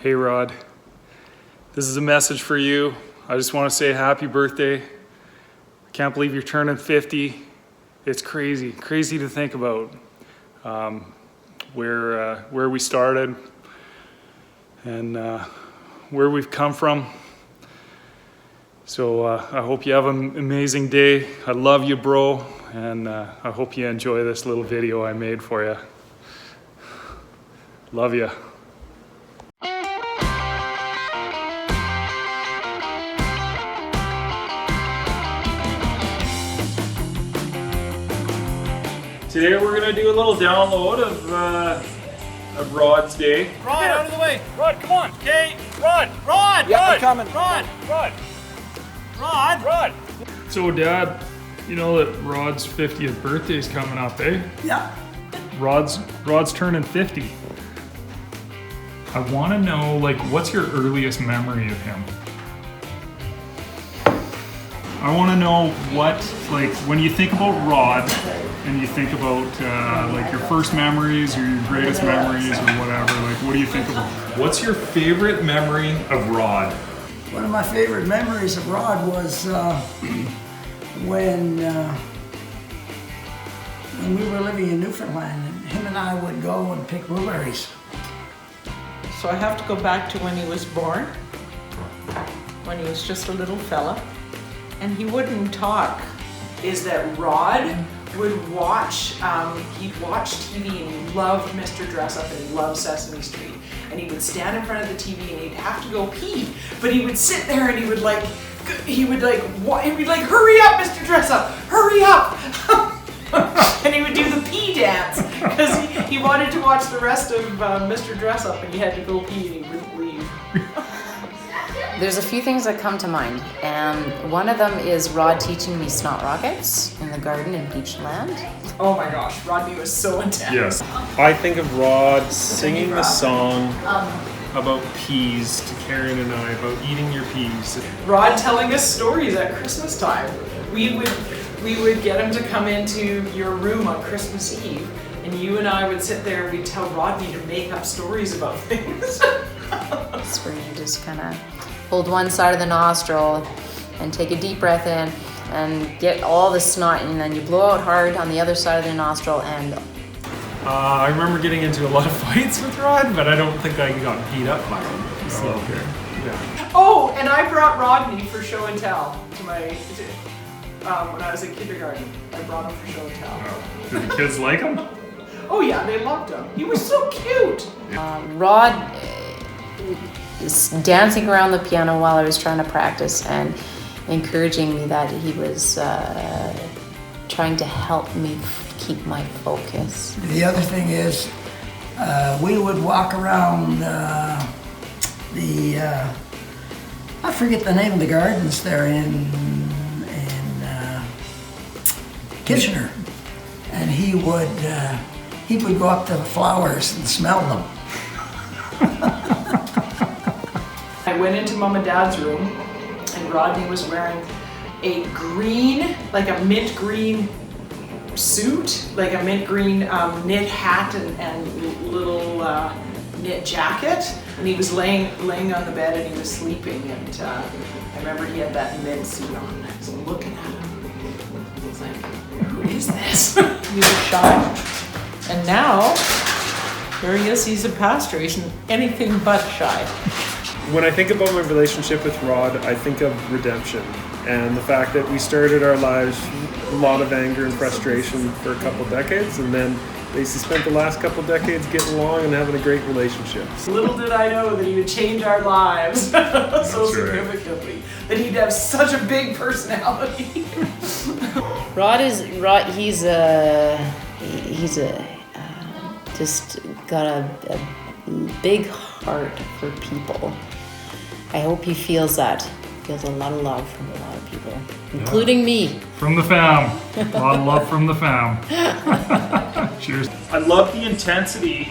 Hey Rod, this is a message for you. I just want to say happy birthday. I can't believe you're turning 50. It's crazy to think about where we started and where we've come from. So I hope you have an amazing day. I love you, bro, and I hope you enjoy this little video I made for you. Love you. Today we're gonna do a little download of Rod's day. Rod, out of the way. Rod, come on. Okay. Rod. Yeah, I'm coming. Rod. So Dad, you know that Rod's 50th birthday is coming up, eh? Yeah. Rod's turning 50. I want to know, like, what's your earliest memory of him? I want to know what, like, when you think about Rod and you think about like your first memories or your greatest memories or whatever, like, what do you think about? What's your favorite memory of Rod? One of my favorite memories of Rod was when we were living in Newfoundland, and him and I would go and pick blueberries. So I have to go back to when he was born, when he was just a little fella, and he wouldn't talk. Is that Rod would watch, he'd watch TV and he loved Mr. Dressup and he loved Sesame Street. And he would stand in front of the TV and he'd have to go pee, but he would sit there and he would like, hurry up, Mr. Dressup, hurry up! And he would do the pee dance because he wanted to watch the rest of Mr. Dressup and he had to go pee and he wouldn't leave. There's a few things that come to mind, and one of them is Rod teaching me snot rockets in the garden in Beachland. Oh my gosh, Rodney was so intense. Yes. I think of Rod singing the song about peas to Karen and I, about eating your peas. Rod telling us stories at Christmas time. We would get him to come into your room on Christmas Eve, and you and I would sit there and we'd tell Rodney to make up stories about things. It's where you just kind of hold one side of the nostril and take a deep breath in and get all the snot, and then you blow out hard on the other side of the nostril. And I remember getting into a lot of fights with Rod, but I don't think I got beat up by him. So, okay. Yeah. Oh, and I brought Rodney for show and tell to my, when I was in kindergarten. I brought him for show and tell. Oh. Did the kids like him? Oh yeah, they loved him. He was so cute. Rod is dancing around the piano while I was trying to practice and encouraging me that he was trying to help me keep my focus. The other thing is, we would walk around I forget the name of the gardens there in Kitchener, and he would go up to the flowers and smell them. I went into Mom and Dad's room and Rodney was wearing a green, like a mint green suit, like a mint green knit hat and little knit jacket. And he was laying on the bed and he was sleeping, and I remember he had that mint suit on and I was looking at him. I was like, who is this? He was shy. And now, here he is, he's a pastor. He's anything but shy. When I think about my relationship with Rod, I think of redemption and the fact that we started our lives with a lot of anger and frustration for a couple decades, and then basically spent the last couple decades getting along and having a great relationship. Little did I know that he would change our lives so significantly, that he'd have such a big personality. He's just got a big heart for people. I hope he feels that. Feels a lot of love from a lot of people, including me. From the fam. A lot of love from the fam. Cheers. I love the intensity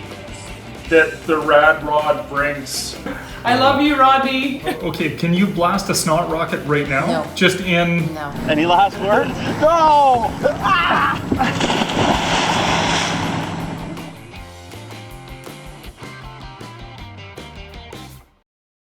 that the Rad Rod brings. I love you, Rodney. Okay, can you blast a snot rocket right now? No. Just in... No. Any last words? No! Ah!